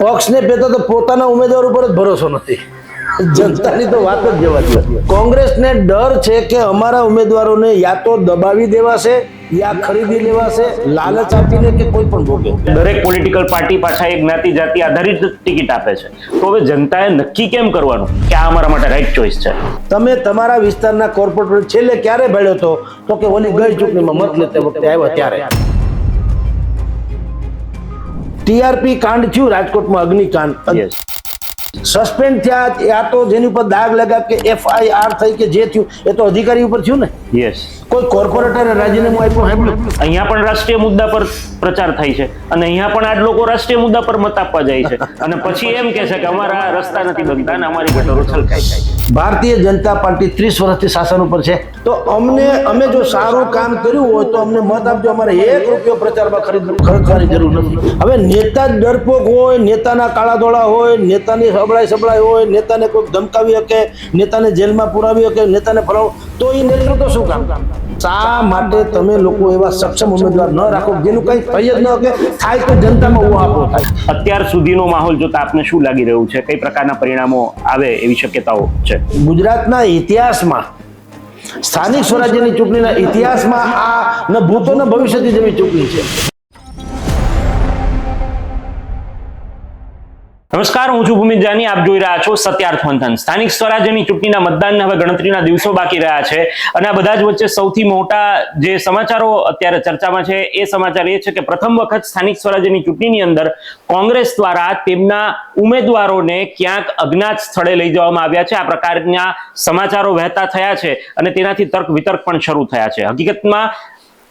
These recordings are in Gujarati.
પક્ષને પેતા તો પોતાના ઉમેદવાર ઉપર જ ભરોસો નથી. જનતાની તો વાત જ જવા દો. કોંગ્રેસને ડર છે કે અમારા ઉમેદવારોને યા તો દબાવી દેવાશે યા ખરીદી લેવાશે, લાલચ આપીને કે કોઈ પણ ભોગે. દરેક પોલિટિકલ પાર્ટી પાછા એક જ્ઞાતિ જાતિ આધારિત ટિકિટ આપે છે. તો હવે જનતાએ નક્કી કેમ કરવાનું કે આ અમારા માટે રાઈટ ચોઇસ છે? તમે તમારા વિસ્તારના કોર્પોરેટર છેલ્લે ક્યારે ભેળ્યો તો કે ઓલી ગઈ ચૂંટણીમાં મત લેતા વખતે આવ્યા ત્યારે. ટીઆરપી કાંડ થયું રાજકોટમાં, અગ્નિકાંડ, સસ્પેન્ડ થયા. આ તો જેની ઉપર દાગ લગા કે FIR થઈ કે જે થયું એ તો અધિકારી ઉપર થયું ને. યસ. કોઈ કોર્પોરેટરે રાજીનામું આપ્યું સાંભળ્યું? અહીંયા પણ રાષ્ટ્રીય મુદ્દા પર પ્રચાર થાય છે અને અહીંયા પણ આ લોકો રાષ્ટ્રીય મુદ્દા પર મત આપવા જાય છે અને પછી એમ કહે છે કે અમારા રસ્તા નથી બનતા અને અમારી ગટરો છલકાઈ જાય. ભારતીય જનતા પાર્ટી 30 વર્ષથી શાસન ઉપર છે, તો અમે જો સારું કામ કર્યું હોય તો અમને મત આપજો. અમારે ₹1 પ્રચારમાં ખર્ચવાની જરૂર નથી. હવે નેતા જ ડરપોક હોય, નેતાના કાળા ધોળા હોય, નેતાની સબળાઈ હોય, નેતાને કોઈ ધમકાવી શકે, નેતાને જેલમાં પુરાવી શકે, નેતાને ફરાવ, તો એ નેતૃત્વ શું કામ? શા માટે તમે લોકો એવા સક્ષમ ઉમેદવાર ન રાખો જેનું કઈ થઈ જ ન કે થાય તો જનતામાં ઉહાપો થાય? અત્યાર સુધીનો માહોલ જોતા આપને શું લાગી રહ્યું છે? કઈ પ્રકારના પરિણામો આવે એવી શક્યતાઓ છે? ગુજરાતના ઇતિહાસમાં, સ્થાનિક સ્વરાજ્યની ચૂંટણીના ઇતિહાસમાં આ ન ભૂતો ન ભવિષ્યથી જેવી ચૂંટણી છે. નમસ્કાર, હું છું ભૂમિત જાની. આપ જોઈ રહ્યા છો સત્યાર્થ મંથન. સ્થાનિક સ્વરાજ્યની ચૂંટણીના મતદાનને હવે ગણતરીના દિવસો બાકી રહ્યા છે અને આ બધા જ વચ્ચે સૌથી મોટા જે સમાચારો અત્યારે ચર્ચામાં છે એ સમાચાર એ છે કે પ્રથમ વખત સ્થાનિક સ્વરાજ્યની ચૂંટણીની અંદર કોંગ્રેસ દ્વારા તેમના ઉમેદવારોને ક્યાંક અજ્ઞાત સ્થળે લઈ જવામાં આવ્યા છે. આ પ્રકારના સમાચારો વહેતા થયા છે અને તેનાથી તર્ક વિતર્ક પણ શરૂ થયા છે. હકીકતમાં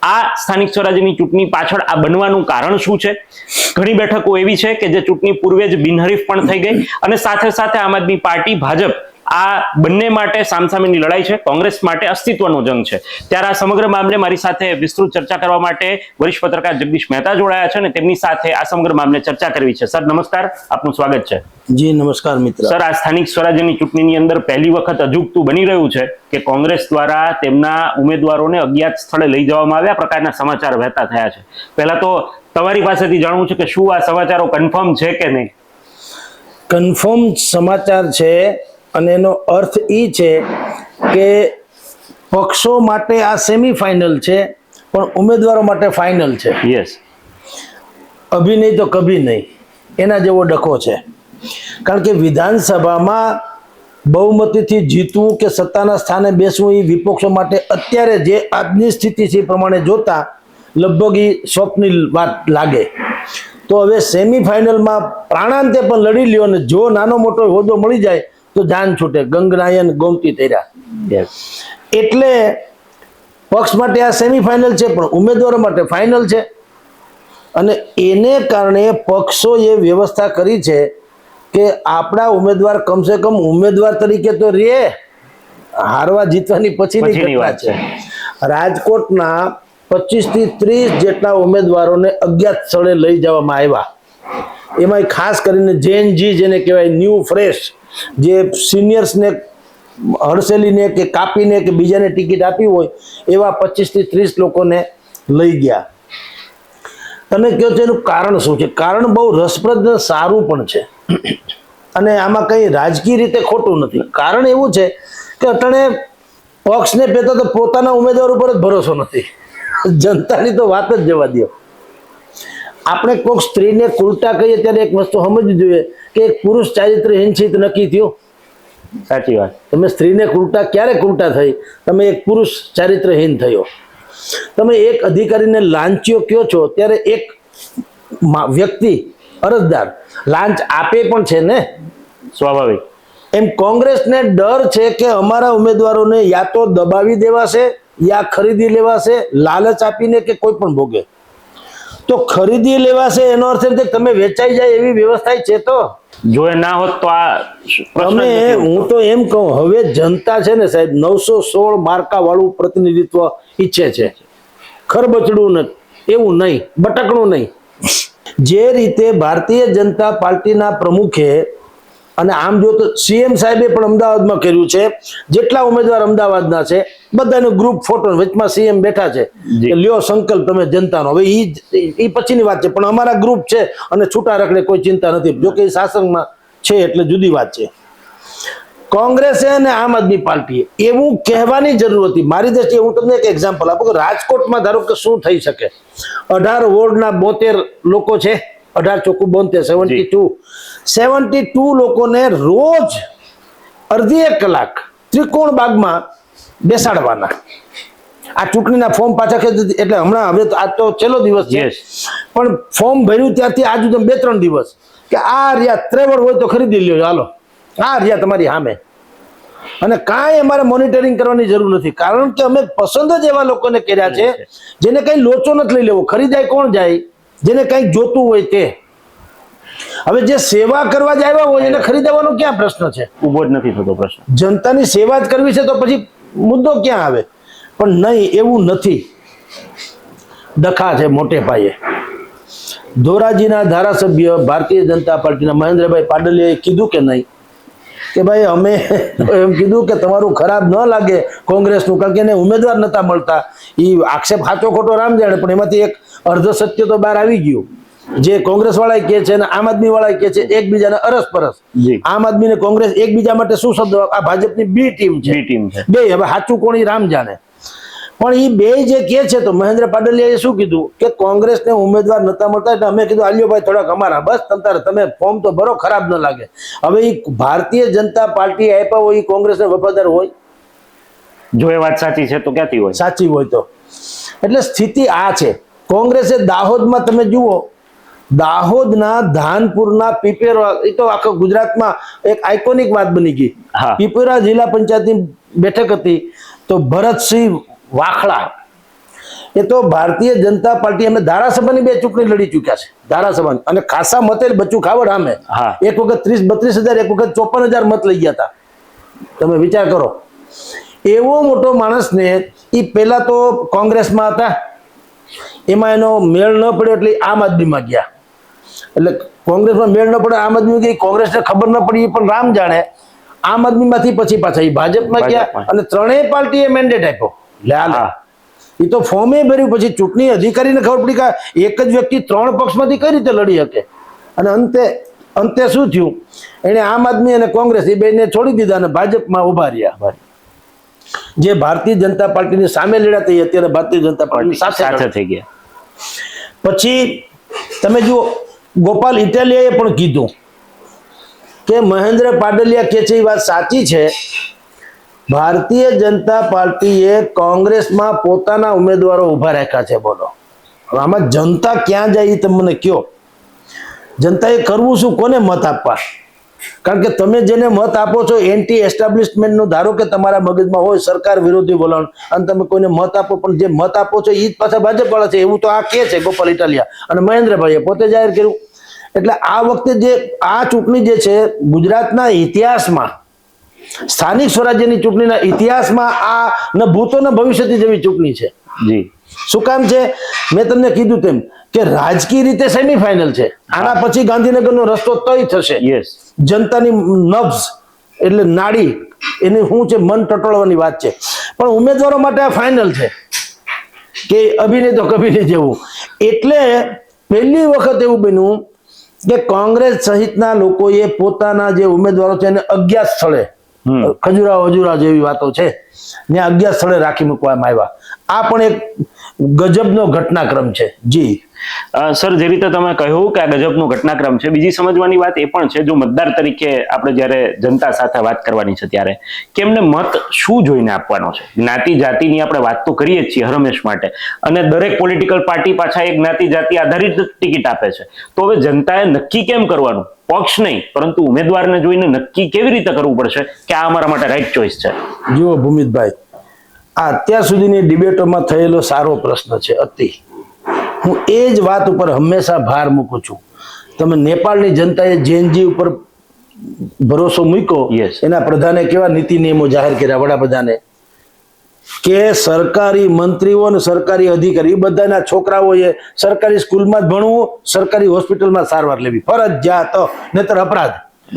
આ સ્થાનિક સ્વરાજ્યની ચૂંટણી પાછળ આ બનવાનું કારણ શું છે? ઘણી બેઠકો એવી છે કે જે ચૂંટણી પૂર્વે જ બિનહરીફ પણ થઈ ગઈ અને સાથે સાથે આમ આદમી પાર્ટી, ભાજપ આ બંને માટે સામસામેની લડાઈ છે. કોંગ્રેસ માટે અસ્તિત્વનો જંગ છે. ત્યારે આ સમગ્ર મામલે મારી સાથે વિસ્તૃત ચર્ચા કરવા માટે વરિષ્ઠ પત્રકાર જગદીશ મહેતા જોડાયા છે અને તેમની સાથે આ સમગ્ર મામલે ચર્ચા કરવી છે. સર નમસ્કાર, આપનું સ્વાગત છે. જી નમસ્કાર મિત્ર. સર, આ સ્થાનિક સ્વરાજ્યની ચૂંટણીની અંદર પહેલી વખત અજુગતું બની રહ્યું છે કે કોંગ્રેસ દ્વારા તેમના ઉમેદવારોને અજ્ઞાત સ્થળે લઈ જવામાં આવ્યા પ્રકારના સમાચાર વહેતા થયા છે. પહેલા તો તમારી પાસેથી જાણવું છે કે શું આ સમાચારો કન્ફર્મ છે કે નહીં? કન્ફર્મ સમાચાર છે અને એનો અર્થ એ છે કે પક્ષો માટે આ સેમીફાઇનલ છે પણ ઉમેદવારો માટે ફાઇનલ છે. યસ. અભી નહીં તો કભી નહીં, એના જેવો ડખો છે. કારણ કે વિધાનસભામાં બહુમતીથી જીતવું કે સત્તાના સ્થાને બેસવું એ વિપક્ષો માટે અત્યારે જે આજની સ્થિતિ છે એ પ્રમાણે જોતા લગભગ એ સ્વપ્નિલ વાત લાગે. તો હવે સેમીફાઇનલમાં પ્રાણાંતે પણ લડી લ્યો ને જો નાનો મોટો હોદ્દો મળી જાય તો જાન છૂટે. ગંગનાયન ગોમતી તૈરા. એટલે પક્ષ માટે આ સેમીફાઇનલ છે પણ ઉમેદવારો માટે ફાઇનલ છે અને એને કારણે પક્ષોએ વ્યવસ્થા કરી છે કે આપણા ઉમેદવાર કમસે કમ ઉમેદવાર તરીકે તો રે, હારવા જીતવાની પછીની વાત છે. રાજકોટના 25 થી 30 જેટલા ઉમેદવારોને અજ્ઞાત સ્થળે લઈ જવામાં આવ્યા. એમાં ખાસ કરીને જેનજી જેને કહેવાય ન્યૂ ફ્રેશ, જે સિનિયર્સને હડસેલીને કે કાપીને કે બીજાને ટિકિટ આપી હોય એવા 25 થી 30 લોકોને લઈ ગયા. તમે કહો છો એનું કારણ શું છે? કારણ બહુ રસપ્રદ ને સારું પણ છે અને આમાં કંઈ રાજકીય રીતે ખોટું નથી. કારણ એવું છે કે અટણે પક્ષને પેતા તો પોતાના ઉમેદવાર ઉપર જ ભરોસો નથી. જનતાની તો વાત જ જવા દો. આપણે કોઈક સ્ત્રીને કુલટા કહીએ ત્યારે એક વસ્તુ સમજવી જોઈએ કે એક પુરુષ ચારિત્રહીન છે નક્કી થયો. સાચી વાત. તમે સ્ત્રીને કુલટા ક્યારે કુલટા થઈ? તમે એક પુરુષ ચારિત્રહીન થયો. તમે એક અધિકારીને લાંચિયો કયો છો ત્યારે એક વ્યક્તિ અરજદાર લાંચ આપે પણ છે ને, સ્વાભાવિક. એમ કોંગ્રેસને ડર છે કે અમારા ઉમેદવારોને યા તો દબાવી દેવાશે યા ખરીદી લેવાશે, લાલચ આપીને કે કોઈ પણ ભોગે. તો ખરીદી લેવાશે એનો અર્થ એમ કે તમે વેચાઈ જાય એવી વ્યવસ્થા છે. તો જો એ ના હોત તો આ હું તો એમ કહું, હવે જનતા છે ને સાહેબ 916 માર્કા વાળું પ્રતિનિધિત્વ ઈચ્છે છે. ખરબચડું નથી, એવું નહીં, બટકણું નહીં. જે રીતે ભારતીય જનતા પાર્ટીના પ્રમુખે અને આમ જો તો સીએમ સાહેબે પણ અમદાવાદમાં કર્યું છે. જેટલા ઉમેદવાર અમદાવાદના છે બધાનો ગ્રુપ ફોટો વચમાં સીએમ બેઠા છે કે લ્યો સંકલ્પ તમે જનતાનો. હવે ઈ પછીની વાત છે, પણ અમારા ગ્રુપ છે અને છૂટા રખડે કોઈ ચિંતા નથી. જો કે શાસનમાં છે એટલે જુદી વાત છે. કોંગ્રેસે અને આમ આદમી પાર્ટીએ એવું કહેવાની જરૂર હતી. મારી દ્રષ્ટિએ હું તમને એક એક્ઝામ્પલ આપું કે રાજકોટમાં ધારો કે શું થઈ શકે. 18 વોર્ડના 72 લોકો છે, 18 ચોખ્ખું 72, 72 લોકોને રોજ અડધી 1 કલાક ત્રિકોણ બાગમાં બેસાડવાના. આ ચૂંટણીના ફોર્મ પાછા ખેંચી, એટલે હમણાં હવે આજ તો છેલ્લો દિવસ છે, પણ ફોર્મ ભર્યું ત્યારથી આજ સુધી 2-3 દિવસ કે આ રહ્યા ત્રેવડ હોય તો ખરીદી લ્યો, હાલો આ રહ્યા તમારી સામે. અને કાંઈ અમારે મોનિટરિંગ કરવાની જરૂર નથી, કારણ કે અમે પસંદ જ એવા લોકોને કર્યા છે જેને કઈ લોચો નથી લઈ લેવો. ખરીદાય કોણ જાય? જેને કંઈક જોતું હોય તે. હવે જે સેવા કરવા જ આવ્યા હોય એને ખરીદવાનો ક્યાં પ્રશ્ન છે? ઉભો જ નથી થતો પ્રશ્ન. જનતાની સેવા જ કરવી છે તો પછી મુદ્દો ક્યાં આવે? પણ નહીં, એવું નથી. ડખા છે મોટે પાયે. ધોરાજીના ધારાસભ્ય ભારતીય જનતા પાર્ટીના મહેન્દ્રભાઈ પાડલિયાએ કીધું કે નહીં કે ભાઈ અમે એમ કીધું કે તમારું ખરાબ ન લાગે કોંગ્રેસનું, કારણ કે એને ઉમેદવાર નતા મળતા. એ આક્ષેપ સાચો ખોટો રામ જાણે, પણ એમાંથી એક અર્ધ સત્ય તો બહાર આવી ગયું. જે કોંગ્રેસ વાળા કહે છે અને આમ આદમી વાળા કહે છે એકબીજાને અરસપરસ. આમ આદમી ને કોંગ્રેસ એકબીજા માટે શું શબ્દ, આ ભાજપની બી ટીમ છે, બે. હવે સાચું કોણ એ રામ જાણે. પણ એ બે જે કહે છે, તો મહેન્દ્ર પાડલિયાએ શું કીધું કે કોંગ્રેસને ઉમેદવાર નતા મળતા એટલે અમે કીધું આલ્યો ભાઈ થોડાક અમારા, બસ તમે ફોર્મ તો ભરો, ખરાબ ન લાગે. હવે એ ભારતીય જનતા પાર્ટી આપ્યા હોય એ કોંગ્રેસને વફાદાર હોય? જો એ વાત સાચી છે તો ક્યાંથી હોય? સાચી હોય તો. એટલે સ્થિતિ આ છે. કોંગ્રેસે દાહોદમાં તમે જુઓ, દાહોદના ધાનપુરના પીપેરા, એ તો આખા ગુજરાતમાં એક આઇકોનિક વાત બની ગઈ. પીપેરા જિલ્લા પંચાયતની બેઠક હતી, તો ભરતસિંહ વાખડા એ તો ભારતીય જનતા પાર્ટી, અમે ધારાસભાની 2 ચૂંટણી લડી ચૂક્યા છે ધારાસભાની, અને ખાસા મતે બચ્ચું ખાવડ સામે એક વખત 30-32 હજાર, એક વખત 54,000 મત લઈ ગયા હતા. તમે વિચાર કરો, એવો મોટો માણસને એ પેલા તો કોંગ્રેસમાં હતા, એમાં એનો મેળ ન પડ્યો એટલે આમ આદમીમાં ગયા. એટલે કોંગ્રેસમાં મેળ ન પડે, આમ આદમી ગઈ, કોંગ્રેસને ખબર ન પડી પણ રામ જાણે. આમ આદમીમાંથી પછી પાછા એ ભાજપમાં ગયા અને ત્રણેય પાર્ટીએ મેન્ડેટ આપ્યો. એ તો ફોર્મે ભર્યું, પછી ચૂંટણી અધિકારીને ખબર પડી કે એક જ વ્યક્તિ 3 પક્ષમાંથી કઈ રીતે લડી શકે. અને અંતે શું થયું, એને આમ આદમી અને કોંગ્રેસ એ બેને છોડી દીધા અને ભાજપમાં ઉભા રહ્યા. જે ભારતીય જનતા પાર્ટીની સામે લડ્યા તે અત્યારે ભારતીય જનતા પાર્ટી સાથે થઈ ગયા. પછી તમે જુઓ, ગોપાલ ઇટાલિયાએ પણ કીધું કે મહેન્દ્ર પાડલિયા કે છે એ વાત સાચી છે, ભારતીય જનતા પાર્ટીએ કોંગ્રેસમાં પોતાના ઉમેદવારો ઉભા રાખ્યા છે. બોલો, આમાં જનતા ક્યાં જાય એ તમે મને કયો. જનતાએ કરવું શું, કોને મત આપવા? કારણ કે તમે જેને મત આપો છો એન્ટી એસ્ટાબ્લિશમેન્ટનું, ધારો કે તમારા મગજમાં હોય સરકાર વિરોધી વલણ, અને તમે કોઈને મત આપો, પણ જે મત આપો છો એ જ પાછા ભાજપ વાળા છે, એવું તો આ કે છે ગોપાલ ઇટાલિયા અને મહેન્દ્રભાઈએ પોતે જાહેર કર્યું. એટલે આ વખતે જે આ ચૂંટણી જે છે ગુજરાતના ઇતિહાસમાં, સ્થાનિક સ્વરાજ્યની ચૂંટણીના ઇતિહાસમાં આ ન ભૂતો ન ભવિષ્યથી જેવી ચૂંટણી છે. જી, શું કામ છે? મેં તમને કીધું તેમ કે રાજકીય રીતે સેમીફાઇનલ છે. આના પછી ગાંધીનગરનો રસ્તો તય થશે. જનતાની નબ્ઝ એટલે નાડી એની શું છે, મન ટટોળવાની વાત છે. પણ ઉમેદવારો માટે આ ફાઇનલ છે કે અભિનય તો કભી જેવું. એટલે પહેલી વખત એવું બન્યું કે કોંગ્રેસ સહિતના લોકોએ પોતાના જે ઉમેદવારો છે એને 11 સ્થળે, ખજુરા જેવી વાતો છે, ત્યાં 11 સ્થળે રાખી મૂકવામાં આવ્યા. આ પણ એક ગજબનો ઘટનાક્રમ છે. જી સર, જે રીતે તમે કહ્યું કે આ ગજબનો ઘટનાક્રમ છે, બીજી સમજવાની વાત એ પણ છે, જો મતદાર તરીકે આપણે જ્યારે જનતા સાથે વાત કરવાની છે ત્યારે કે એમને મત શું જોઈને આપવાનો છે. જ્ઞાતિ જાતિની આપણે વાત તો કરીએ જ છીએ હરમેશ માટે, અને દરેક પોલિટિકલ પાર્ટી પાછા એક જ્ઞાતિ જાતિ આધારિત ટિકિટ આપે છે. તો હવે જનતાએ નક્કી કેમ કરવાનું? પક્ષ નહીં પરંતુ ઉમેદવારને જોઈને નક્કી કેવી રીતે કરવું પડશે કે આ અમારા માટે રાઈટ ચોઇસ છે? જુઓ ભૂમિતભાઈ, આ અત્યાર સુધીની ડિબેટોમાં થયેલો સારો પ્રશ્ન છે. અતિ હું એ જ વાત ઉપર હંમેશા ભાર મૂકું છું. તમે નેપાળની જનતાએ જૈનજી ઉપર ભરોસો મૂક્યો, એના પ્રધાને કેવા નીતિ નિયમો જાહેર કર્યા, વડાપ્રધાને, કે સરકારી મંત્રીઓ અને સરકારી અધિકારી બધાના છોકરાઓએ સરકારી સ્કૂલમાં જ ભણવું, સરકારી હોસ્પિટલમાં સારવાર લેવી ફરજિયાત, નહીતર અપરાધ.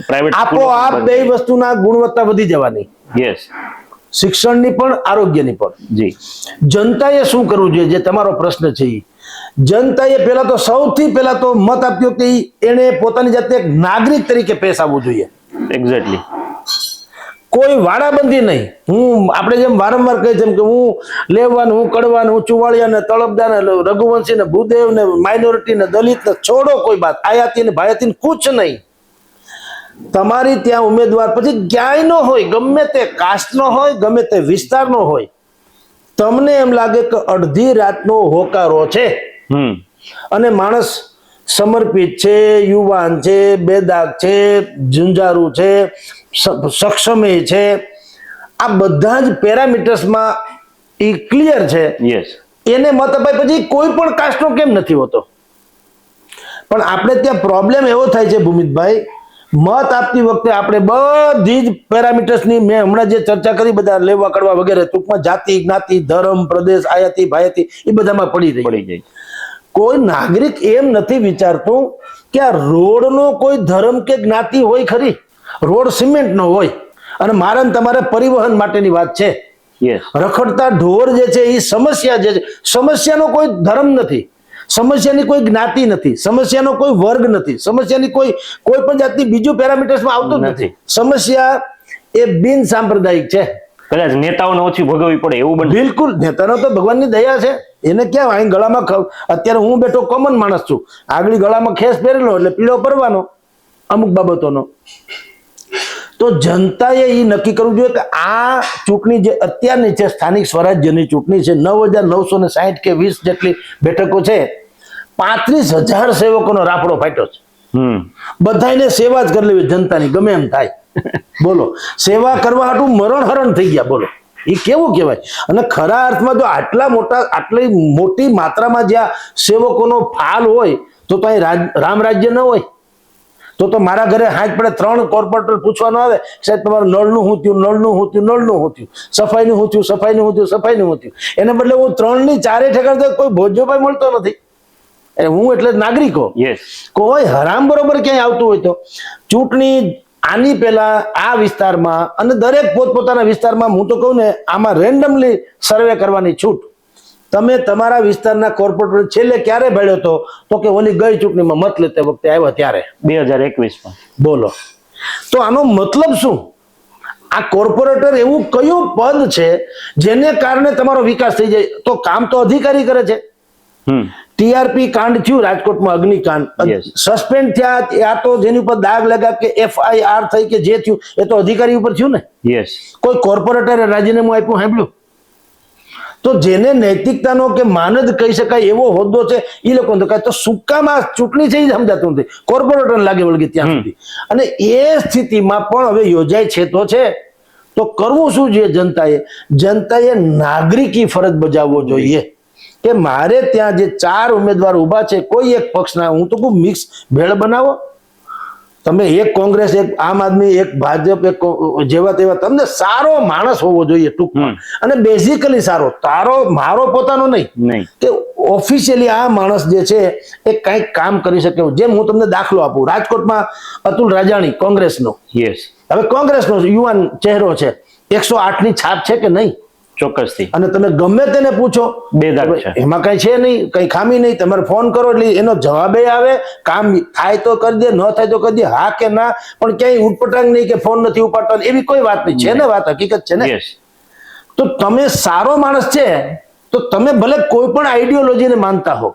પ્રાઇવેટ આપોઆપ બે વસ્તુના ગુણવત્તા વધી જવાની, યસ શિક્ષણની પણ આરોગ્યની પણ. જી. જનતાએ શું કરવું જોઈએ, જે તમારો પ્રશ્ન છે એ જનતાએ પહેલા તો સૌથી પહેલા તો મત આપ્યો કે એને પોતાની જાતે એક નાગરિક તરીકે પેશ આવવું જોઈએ. એક્ઝેક્ટલી. કોઈ વાડાબંધી નહીં. આપણે જેમ વારંવાર કહીએ જેમ કે હું લેવાનું, હું કડવાનું, હું ચુવાળિયા ને તળપદા ને રઘુવંશી ને ભૂદેવ ને માઇનોરિટી ને દલિત ને છોડો કોઈ વાત, આયાતી ને ભાયાતી કુછ નહીં. તમારી ત્યાં ઉમેદવાર પછી ક્યાંય નો હોય, ગમે તે કાસ્ટનો હોય, ગમે તે વિસ્તારનો હોય, તમને એમ લાગે કે અડધી રાતનો હોકારો છે અને માણસ સમર્પિત છે, યુવાન છે, બેદાગ છે, ઝુંઝારુ છે, સક્ષમે છે, આ બધા જ પેરામીટર્સમાં એ ક્લિયર છે, યસ, એને મત અપાય પછી કોઈ પણ કાસ્ટનો કેમ નથી હોતો. પણ આપણે ત્યાં પ્રોબ્લેમ એવો થાય છે ભૂમિતભાઈ, મત આપતી વખતે આપણે બધી જ પેરામીટર્સની મેં હમણાં જે ચર્ચા કરી, બધા લેવા કરવા વગેરે, ટૂંકમાં જાતિ, જ્ઞાતિ, ધર્મ, પ્રદેશ, આયાતી, ભાયાતી એ બધામાં પડી જાય. કોઈ નાગરિક એમ નથી વિચારતું કે આ રોડનો કોઈ ધર્મ કે જ્ઞાતિ હોય ખરી. રોડ સિમેન્ટનો હોય અને મારે ને તમારે પરિવહન માટેની વાત છે. રખડતા ઢોર જે છે એ સમસ્યા જે છે, સમસ્યાનો કોઈ ધર્મ નથી, સમસ્યાની કોઈ જ્ઞાતિ નથી, સમસ્યાનો કોઈ વર્ગ નથી, સમસ્યાની કોઈ પણ જાતની બીજું પેરામીટર્સમાં આવતું જ નથી. સમસ્યા એ બિન સાંપ્રદાયિક છે. કદાચ નેતાઓને ઓછી ભોગવવી પડે એવું બને. બિલકુલ, નેતાનો તો ભગવાનની દયા છે. એને ક્યાં અહીં ગળામાં અત્યારે હું બેઠો કોમન માણસ છું, આગળ ગળામાં ખેસ પહેરેલો એટલે પીળો પરવાનો અમુક બાબતોનો. તો જનતાએ એ નક્કી કરવું જોઈએ કે આ ચૂંટણી જે અત્યારની છે, સ્થાનિક સ્વરાજ્યની ચૂંટણી છે, 9,960 કે 20 જેટલી બેઠકો છે, 35,000 સેવકોનો રાફડો ફાટ્યો છે. બધાને સેવા જ કરી લેવી જનતાની, ગમે એમ થાય. બોલો, સેવા કરવા હાટું મરણ હરણ થઈ ગયા. બોલો, એ કેવું કહેવાય? અને ખરા અર્થમાં જો આટલી મોટી માત્રામાં જ્યાં સેવકોનો ફાલ હોય તો અહીં રામ રાજ્ય ન હોય. તો મારા ઘરે હાથ પડે 3 કોર્પોરેટર પૂછવાનું આવે, સાહેબ તમારું નળનું શું થયું, નળનું શું થયું, નળનું શું થયું, સફાઈનું શું થયું, સફાઈનું શું થયું, સફાઈનું શું થયું. એને બદલે હું 3 ની 4 ઠેકાણ કોઈ ભોજ્યોભાઈ મળતો નથી. હું એટલે નાગરિકો, કોઈ હરામ બરોબર ક્યાંય આવતું હોય તો ચૂંટણી આની પહેલા આ વિસ્તારમાં અને દરેક પોતપોતાના વિસ્તારમાં, હું તો કહું ને, આમાં રેન્ડમલી સર્વે કરવાની છૂટ. તમે તમારા વિસ્તારના કોર્પોરેટર છેલ્લે ક્યારે ભેળ્યો હતો? તો કે ઓલી ગઈ ચૂંટણીમાં મત લેતે વખતે આવ્યા ત્યારે, 2021માં. બોલો, તો આનો મતલબ શું? આ કોર્પોરેટર એવું કયું પદ છે જેને કારણે તમારો વિકાસ થઈ જાય? તો કામ તો અધિકારી કરે છે. ટીઆરપી કાંડ થયું રાજકોટમાં, અગ્નિકાંડ, સસ્પેન્ડ થયા, આ તો જેની ઉપર દાગ લગા કે FIR થઈ કે જે થયું એ તો અધિકારી ઉપર થયું ને. કોઈ કોર્પોરેટરે રાજીનામું આપ્યું સાંભળ્યું? તો જેને નૈતિકતાનો કે માનદ કહી શકાય એવો હોદ્દો છે એ લોકો તો સુકામાં ચૂંટણી છે એ સમજાતું નથી, કોર્પોરેટર લાગે વળગે ત્યાં સુધી. અને એ સ્થિતિમાં પણ હવે યોજાય છે તો કરવું શું જોઈએ? જનતાએ નાગરિકી ફરજ બજાવવો જોઈએ કે મારે ત્યાં જે 4 ઉમેદવાર ઉભા છે, કોઈ એક પક્ષના, હું તો કહું મિક્સ ભેળ બનાવો. તમે એક કોંગ્રેસ, એક આમ આદમી, એક ભાજપ, એક જેવા તેવા, તમને સારો માણસ હોવો જોઈએ ટૂંકમાં. અને બેઝિકલી સારો, મારો પોતાનો નહીં, કે ઓફિશિયલી આ માણસ જે છે એ કંઈક કામ કરી શકે. જેમ હું તમને દાખલો આપું, રાજકોટમાં અતુલ રાજાણી કોંગ્રેસનો, હવે કોંગ્રેસનો યુવાન ચહેરો છે, 108 ની છાપ છે કે નહીં? ચોક્કસથી. અને તમે ગમે તેને પૂછો, એમાં કઈ છે નહીં, કઈ ખામી નહીં. તમારે ફોન કરો એટલે એનો જવાબ આવે, કામ થાય તો કરી દે, ન થાય તો કરી દે, હા કે ના. પણ ક્યાંય ઉટપટાંગ નહીં કે ફોન નથી ઉપાડતો, એવી કોઈ વાત નહીં છે ને. વાત હકીકત છે ને. તો તમે સારો માણસ છે તો તમે ભલે કોઈ પણ આઈડિયોલોજીને માનતા હો.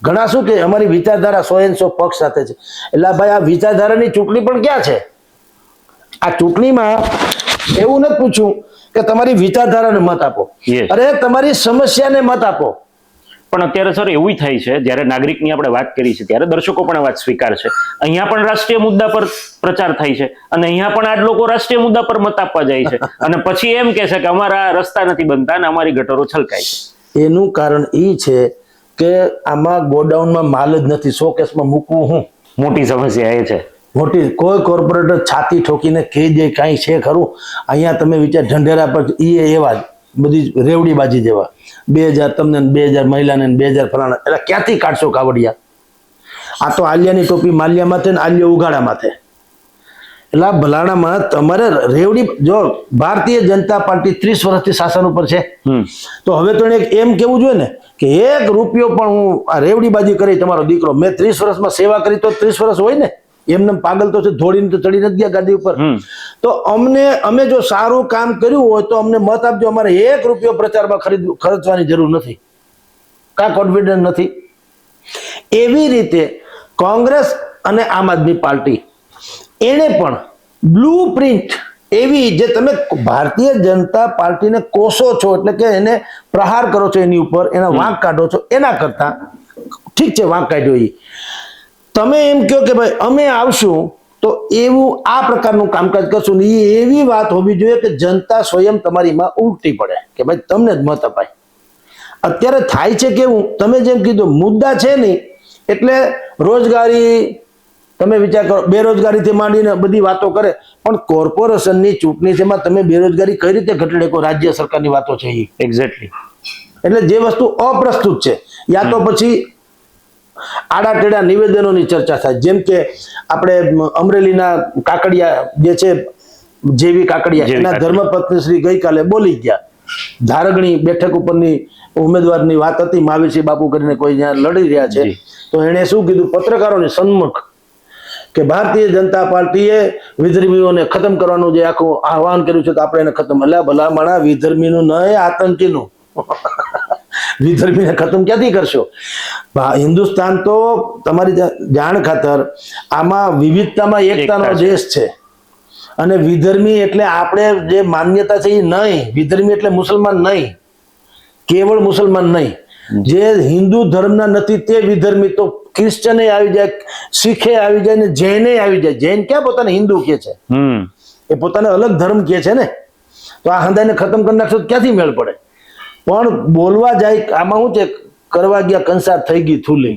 ઘણા શું કે અમારી વિચારધારા 100% પક્ષ સાથે છે. એટલે ભાઈ આ વિચારધારાની ચૂંટણી પણ ક્યાં છે? આ ચૂંટણીમાં એવું નથી પૂછ્યું કે તમારી વિચારધારાને મત આપો, અરે તમારી સમસ્યાને મત આપો. પણ અત્યારે સર એવું થાય છે, જ્યારે નાગરિકની આપણે વાત કરી છે ત્યારે દર્શકો પણ વાત સ્વીકાર છે. અહીંયા પણ રાષ્ટ્રીય મુદ્દા પર પ્રચાર થાય છે અને અહીંયા પણ આ લોકો રાષ્ટ્રીય મુદ્દા પર મત આપવા જાય છે અને પછી એમ કહે છે કે અમારા રસ્તા નથી બનતા અને અમારી ગટરો છલકાય છે. એનું કારણ એ છે કે આમાં ગોડાઉનમાં માલ જ નથી, શોકેસમાં મૂકવું હું. મોટી સમસ્યા એ છે. મોટી. કોઈ કોર્પોરેટર છાતી ઠોકીને કહી દે કાંઈ છે ખરું? અહીંયા તમે વિચાર, ઢંઢેરા પર એવા જ બધી રેવડીબાજી જેવા, 2000 તમને, 2000 મહિલાને, 2000 ફલાણા, એટલે ક્યાંથી કાઢશો કાવડિયા? આ તો આલિયાની ટોપી માલિયા માથે ને આલિયા ઉઘાડા માથે. એટલે આ ભલાણામાં તમારે રેવડી, જો ભારતીય જનતા પાર્ટી 30 વર્ષથી શાસન ઉપર છે, તો હવે તો એને એમ કેવું જોઈએ ને કે 1 રૂપિયો પણ હું આ રેવડીબાજી કરી તમારો દીકરો, મેં 30 વર્ષમાં સેવા કરી તો 30 વર્ષ હોય ને, એમને પાગલ તો છે, ધોડીને તો ચડી નથી ગયા ગાદી ઉપર. તો અમે જો સારું કામ કર્યું હોય તો અમને મત આપજો, અમારે 1 રૂપિયો પ્રચારમાં ખર્ચવાની જરૂર નથી, કાં કોન્ફિડન્સ નથી. એવી રીતે કોંગ્રેસ અને આમ આદમી પાર્ટી એને પણ બ્લુ પ્રિન્ટ એવી, જે તમે ભારતીય જનતા પાર્ટીને કોસો છો એટલે કે એને પ્રહાર કરો છો, એની ઉપર એના વાંક કાઢો છો, એના કરતા ઠીક છે વાંક કાઢ્યો એ, તમે એમ કહો કે ભાઈ અમે આવશું તો એવું આ પ્રકારનું કામકાજ કરશું ને, એ એવી વાત હોવી જોઈએ કે જનતા સ્વયં તમારીમાં ઉલટી પડે કે ભાઈ તમને જ મત અપાય. અત્યારે થાય છે કેવું, તમે જેમ કીધું મુદ્દા છે નહીં એટલે રોજગારી, તમે વિચાર કરો, બેરોજગારીથી માંડીને બધી વાતો કરે, પણ કોર્પોરેશનની ચૂંટણી છે એમાં તમે બેરોજગારી કઈ રીતે ઘટાડે કહો? રાજ્ય સરકારની વાતો છે એ. એક્ઝેક્ટલી. એટલે જે વસ્તુ અપ્રસ્તુત છે, યા તો પછી આડા ટેડા નિવેદનોની ચર્ચા થાય, જેમ કે આપણે અમરેલીના કાકડિયા જે છે, જેવી કાકડિયા, એના ધર્મપત્ની શ્રી ગઈકાલે બોલી ગયા, ધારગણી બેઠક ઉપરની ઉમેદવારની વાત હતી, માવીસિંહ બાપુ કરીને કોઈ જ્યાં લડી રહ્યા છે, તો એણે શું કીધું પત્રકારોની સન્મુખ કે ભારતીય જનતા પાર્ટીએ વિધર્મીઓને ખતમ કરવાનું જે આખું આહવાન કર્યું છે તો આપણે એને ખતમ, એટલે ભલા માણા વિધર્મીનું નહીં આતંકીનું. વિધર્મીને ખતમ ક્યાંથી કરશો? હિન્દુસ્તાન તો તમારી જાણ ખાતર આમાં વિવિધતામાં એકતાનો દેશ છે, અને વિધર્મી એટલે આપણે જે માન્યતા છે એ નહીં, વિધર્મી એટલે મુસલમાન નહીં, કેવળ મુસલમાન નહીં, જે હિન્દુ ધર્મના નથી તે વિધર્મી. તો ક્રિશ્ચને આવી જાય, શીખે આવી જાય ને જૈને આવી જાય. જૈન ક્યાં પોતાને હિન્દુ કે છે? એ પોતાને અલગ ધર્મ કે છે ને. તો આ હંધાઈને ખતમ કરી નાખશો તો ક્યાંથી મેળ પડે? પણ બોલવા જાય, આમાં શું છે, કરવા ગયા કંસાર થઈ ગઈ થૂલી.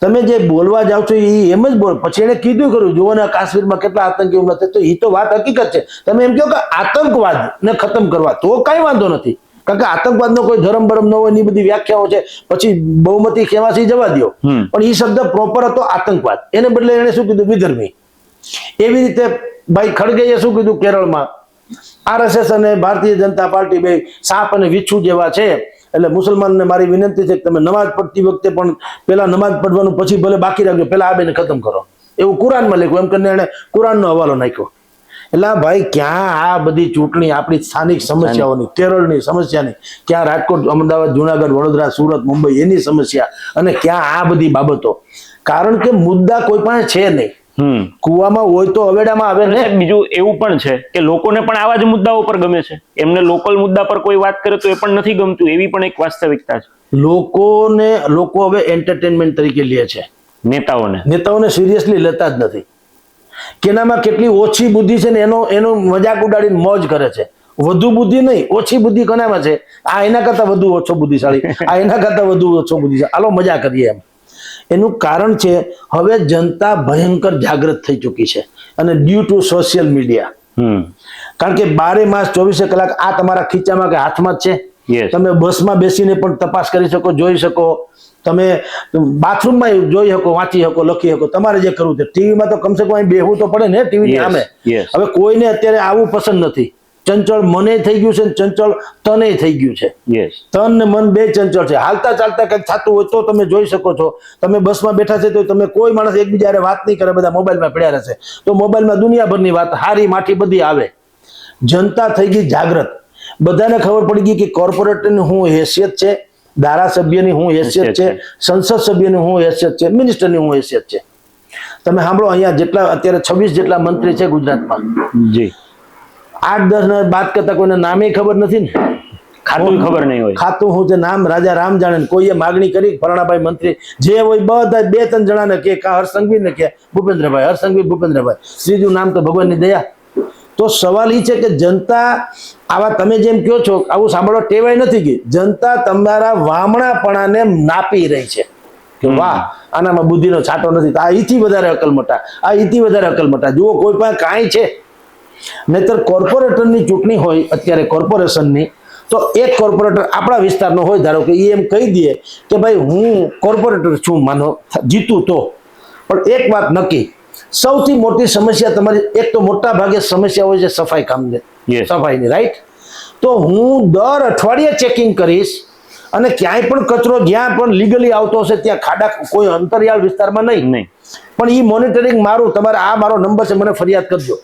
તમે જે બોલવા જાવ છો એ એમ જ બોલ. પછી એને કીધું ખરું, જુઓ ને કાશ્મીરમાં કેટલા આતંકી હુમલા થયા, તો એ તો વાત હકીકત છે. તમે એમ કહો કે આતંકવાદ ને ખતમ કરવા, તો કઈ વાંધો નથી, કારણ કે આતંકવાદનો કોઈ ધર્મ બરમ ન હોય, એની બધી વ્યાખ્યાઓ છે. પછી બહુમતી ખેવાસી જવા દો, પણ એ શબ્દ પ્રોપર હતો આતંકવાદ, એને બદલે એને શું કીધું વિધર્મી. એવી રીતે ભાઈ ખડગેએ શું કીધું કેરળમાં, RSS અને ભારતીય જનતા પાર્ટી બે સાપ અને વીછું જેવા છે. એટલે મુસલમાનને મારી વિનંતી છે કે તમે નમાઝ પડતી વખતે પણ પેલા નમાઝ પડવાનું, પછી ભલે બાકી રાખજો, પેલા આ બેને ખતમ કરો. એવું કુરાનમાં લખ્યું, એમ કરીને એને કુરાનનો હવાલો નાખ્યો. એટલે ભાઈ ક્યાં આ બધી ચૂંટણી આપણી સ્થાનિક સમસ્યાઓની, કેરળની સમસ્યાની, ક્યાં રાજકોટ, અમદાવાદ, જુનાગઢ, વડોદરા, સુરત, મુંબઈ એની સમસ્યા, અને ક્યાં આ બધી બાબતો? કારણ કે મુદ્દા કોઈ પાસે છે નહીં. કુવામાં હોય તો હવેડામાં આવે ને. બીજું એવું પણ છે કે લોકોને પણ આવા જ મુદ્દાઓ પર ગમે છે, એમને લોકલ મુદ્દા પર કોઈ વાત કરે તો એ પણ નથી ગમતું, એવી પણ એક વાસ્તવિકતા છે. લોકો હવે એન્ટરટેનમેન્ટ તરીકે લે છે, નેતાઓને સિરિયસલી લેતા જ નથી. કેનામાં કેટલી ઓછી બુદ્ધિ છે ને એનો મજાક ઉડાડીને મોજ કરે છે. વધુ બુદ્ધિ નહીં, ઓછી બુદ્ધિ કોનામાં છે? આ એના કરતા વધુ ઓછો બુદ્ધિશાળી, આ એના કરતા વધુ ઓછો બુદ્ધિશાળી, હાલો મજા કરીએ એમ. એનું કારણ છે હવે જનતા ભયંકર જાગૃત થઈ ચૂકી છે, અને ડ્યુ ટુ સોશિયલ મીડિયા. કારણ કે 12 માસ 24 કલાક આ તમારા ખીચામાં કે હાથમાં જ છે. તમે બસમાં બેસીને પણ તપાસ કરી શકો, જોઈ શકો, તમે બાથરૂમમાં જોઈ શકો, વાંચી શકો, લખી શકો, તમારે જે કરવું છે. ટીવીમાં તો કમસે કમ બેહવું તો પડે ને ટીવી સામે. હવે કોઈને અત્યારે આવું પસંદ નથી. ચંચળ મને થઈ ગયું છે, ચંચળ તને થઈ ગયું છે. તન ને મન બે ચંચળ છે. હાલતા ચાલતા કંઈક થતું હોય તો તમે જોઈ શકો છો. તમે બસમાં બેઠા છે તો તમે કોઈ માણસ એકબીજા વાત નહીં કરે, બધા મોબાઈલમાં પડ્યા રહેશે, તો મોબાઈલમાં દુનિયાભરની વાત હારી માઠી બધી આવે. જનતા થઈ ગઈ જાગૃત. બધાને ખબર પડી ગઈ કે કોર્પોરેટરની શું હેસિયત છે, ધારાસભ્યની શું હેસિયત છે, સંસદ સભ્યની શું હેસિયત છે, મિનિસ્ટરની શું હેસિયત છે. તમે સાંભળો, અહીંયા જેટલા અત્યારે 26 જેટલા મંત્રી છે ગુજરાતમાં, 8-10 ને બાદ કરતા કોઈને નામે ખબર નથી ને, ખાતું ખબર નહીં હોય. ખાતું હું છે, નામ રાજા રામ જાણે. કોઈએ માગણી કરી ફલાણાભાઈ મંત્રી જે હોય બધા 2-3 જણાને કે હર્ષસંઘવી ને કે ભૂપેન્દ્રભાઈ, હર્ષસંઘવી ભૂપેન્દ્રભાઈ, ત્રીજું નામ તો ભગવાનની દયા. તો સવાલ એ છે કે જનતા આવા તમે જેમ કહો છો આવું સાંભળવા ટેવાય નથી ગઈ. જનતા તમારા વામણાપણાને નાપી રહી છે કે વાહ આનામાં બુદ્ધિનો છાંટો નથી, આ ઈથી વધારે અકલમટા, આ ઈથી વધારે અકલમટા. જુઓ કોઈ પાસે કાંઈ છે. નહીતર કોર્પોરેટરની ચૂંટણી હોય અત્યારે કોર્પોરેશનની, તો એક કોર્પોરેટર આપણા વિસ્તારનો હોય, ધારો કે એ એમ કહી દે કે ભાઈ હું કોર્પોરેટર છું, માનો જીતું તો, પણ એક વાત નક્કી, સૌથી મોટી સમસ્યા તમારી એક તો મોટા ભાગે સમસ્યા હોય છે સફાઈ કામને, Yes. સફાઈની, રાઈટ? તો હું દર અઠવાડિયે ચેકિંગ કરીશ અને ક્યાંય પણ કચરો જ્યાં પણ લીગલી આવતો હશે ત્યાં ખાડા, કોઈ અંતરિયાળ વિસ્તારમાં નહીં, પણ એ મોનિટરિંગ મારું, તમારે આ મારો નંબર છે, મને ફરિયાદ કરજો.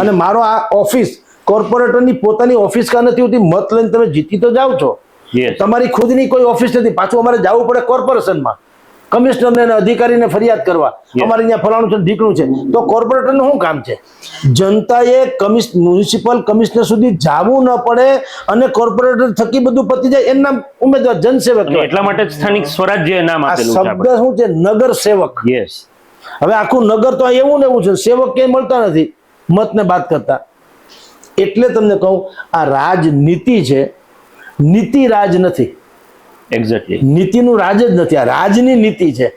અને મારો આ ઓફિસ કોર્પોરેટરની પોતાની ઓફિસ કા નથી હોતી, મત લઈને તમે જીતી તો જાઓ છો, Yes. તમારી ખુદની કોઈ ઓફિસ નથી, પાછું અમારે જવું પડે કોર્પોરેશનમાં કમિશનરને અને અધિકારીને ફરિયાદ કરવા, અમારે અહીંયા ફલાણું છે ઢીકણું છે. તો કોર્પોરેટરનું શું કામ છે? જનતાએ મ્યુનિસિપલ કમિશનર સુધી જવું ન પડે અને કોર્પોરેટર થકી બધું પતી જાય, એના ઉમેદવાર જનસેવક અને એટલા માટે જ સ્થાનિક સ્વરાજ્ય નામ આ આપેલું છે શબ્દ આપણે. શું છે? નગર સેવક. Yes. હવે આખું નગર તો એવું ને એવું છે, સેવક ક્યાંય મળતા નથી મતને બાદ કરતા. એટલે તમને કહું, આ રાજનીતિ છે, નીતિ રાજ નથી. Exactly. નીતિનું રાજ જ નથી, આ રાજની નીતિ છે.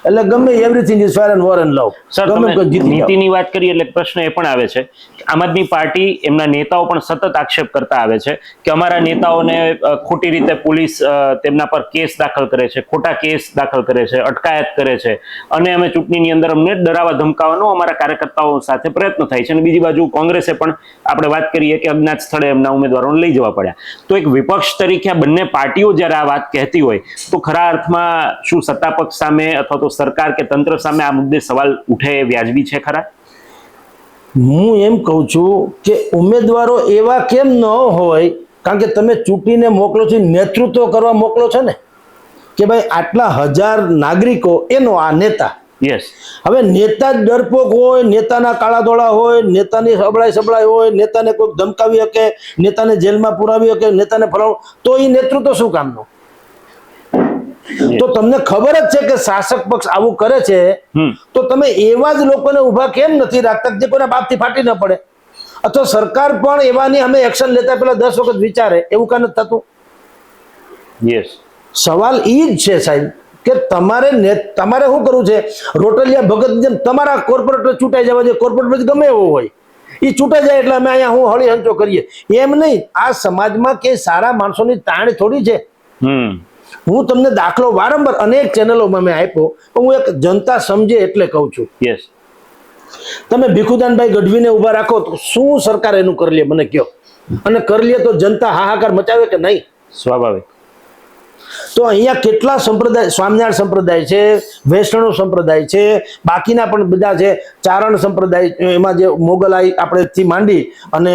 એટલે ગમે everything is fair and war and love. Sir, ગમે કોઈ જીતી જાઓ. નીતિની વાત કરીએ એટલે પ્રશ્ન એ પણ આવે છે કે આમ આદમી પાર્ટી, એમના નેતાઓ પણ સતત આક્ષેપ કરતા આવે છે કે અમારા નેતાઓને ખોટી રીતે પોલીસ તેમના પર કેસ દાખલ કરે છે, ખોટા કેસ દાખલ કરે છે, અટકાયત કરે છે, અને અમે ચૂંટણીની અંદર અમને ડરાવા ધમકાવવાનો અમારા કાર્યકર્તાઓ સાથે પ્રયત્ન થાય છે. અને બીજી બાજુ કોંગ્રેસે પણ આપણે વાત કરીએ કે અજ્ઞાત સ્થળે એમના ઉમેદવારોને લઈ જવા પડ્યા. તો એક વિપક્ષ તરીકે આ બંને પાર્ટીઓ જ્યારે આ વાત કહેતી હોય તો ખરા અર્થમાં શું સત્તા પક્ષ સામે અથવા તો સરકાર કે તંત્ર સામે આ મુદ્દે સવાલ ઉઠે એ વ્યાજબી છે ખરા? હું એમ કહું છું કે ઉમેદવારો એવા કેમ ન હોય, કારણ કે તમે ચૂંટીને મોકલો છો, નેતૃત્વ કરવા મોકલો છો ને, કે ભાઈ આટલા હજાર નાગરિકો એનો આ નેતા. યસ. હવે નેતા જ ડરપોક હોય, નેતાના કાળા ધોળા હોય, નેતાની સબળાઈ હોય, નેતાને કોઈ ધમકાવી શકે, નેતાને જેલમાં પુરાવી શકે, નેતાને ફલાણું, તો એ નેતૃત્વ શું કામનું? તો તમને ખબર જ છે કે શાસક પક્ષ આવું કરે છે, તો તમે એવા જ લોકોને ઉભા કેમ નથી રાખતા જે કોઈના બાપથી ફાટી ન પડે? અથવા સરકાર પણ એવાની અમે એક્શન લેતા પહેલા 10 વખત વિચારે, એવું કાં નથી થતું? યસ. સવાલ એ જ છે સાહેબ કે તમારે શું કરવું છે? રોટલિયા ભગત જેમ તમારા કોર્પોરેટર ચૂંટાઈ જવા જોઈએ, કોર્પોરેટર ગમે એવો હોય, એ ચૂંટાઈ જાય એટલે અમે અહીંયા હું હળી હંચો કરીએ, એમ નહીં. આ સમાજમાં કે સારા માણસોની તાણ થોડી છે. હું તમને દાખલો વારંવાર અનેક ચેનલોમાં મેં આપ્યો, પણ હું એક જનતા સમજે એટલે કહું છું. યસ. તમે ભીખુદાનભાઈ ગઢવીને ઉભા રાખો તો શું સરકાર એનું કરી લે? મને કહો. અને કરી લે તો જનતા હાહાકાર મચાવે કે નહીં? સ્વાભાવિક. તો અહીંયા કેટલા સંપ્રદાય, સ્વામિનારાયણ સંપ્રદાય છે, વૈષ્ણવ સંપ્રદાય છે, બાકીના પણ બધા છે, ચારણ સંપ્રદાય, એમાં જે મોગલાઈ આપણેથી માંડી અને